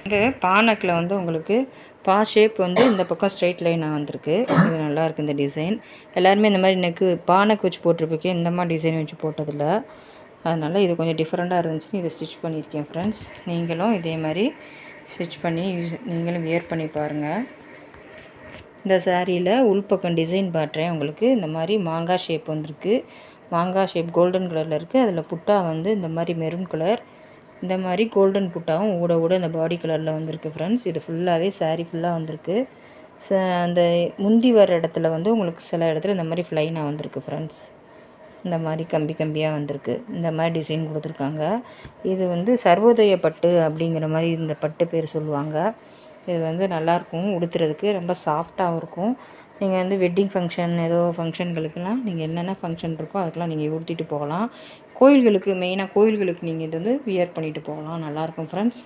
இங்கே பானக்கில் வந்து உங்களுக்கு பா ஷேப் வந்து இந்த பக்கம் ஸ்ட்ரைட் லைனாக வந்திருக்கு. இது நல்லாயிருக்கு இந்த டிசைன். எல்லாருமே இந்த மாதிரி நெக்கு பானக்கு வச்சு போட்டிருப்பீங்க, இந்த மாதிரி டிசைன் வச்சு போட்டதில்லை. அதனால் இது கொஞ்சம் டிஃப்ரெண்ட்டாக இருந்துச்சுன்னு இதை ஸ்டிச் பண்ணியிருக்கேன் ஃப்ரெண்ட்ஸ். நீங்களும் இதே மாதிரி ஸ்டிச் பண்ணி நீங்களும் வியர் பண்ணி பாருங்கள். இந்த சாரியில் உள்பக்கம் டிசைன் பாட்டுறேன். உங்களுக்கு இந்த மாதிரி மாங்காய் ஷேப் வந்திருக்கு. மாங்காய் ஷேப் கோல்டன் கலரில் இருக்குது. அதில் புட்டா வந்து இந்த மாதிரி மெரூன் கலர், இந்த மாதிரி கோல்டன் புட்டாவும் ஊட இந்த பாடி கலரில் வந்திருக்கு ஃப்ரெண்ட்ஸ். இது ஃபுல்லாகவே சாரீ ஃபுல்லாக வந்திருக்கு. அந்த முந்தி வர இடத்துல வந்து உங்களுக்கு சில இடத்துல இந்த மாதிரி ஃப்ளைனாக வந்திருக்கு ஃப்ரெண்ட்ஸ். இந்த மாதிரி கம்பியாக வந்திருக்கு. இந்த மாதிரி டிசைன் கொடுத்துருக்காங்க. இது வந்து சர்வோதய பட்டு அப்படிங்கிற மாதிரி இந்த பட்டு பேர் சொல்லுவாங்க. இது வந்து நல்லாயிருக்கும், உடுத்துறதுக்கு ரொம்ப சாஃப்டாகவும் இருக்கும். நீங்கள் வந்து வெட்டிங் ஃபங்க்ஷன் ஏதோ ஃபங்க்ஷன்களுக்கெல்லாம் நீங்கள் என்னென்ன ஃபங்க்ஷன் இருக்கோ அதுக்கெலாம் நீங்கள் உடுத்திட்டு போகலாம். கோயில்களுக்கு மெயினாக கோயில்களுக்கு நீங்கள் இது வந்து வியர் பண்ணிவிட்டு போகலாம். நல்லாயிருக்கும் ஃப்ரெண்ட்ஸ்.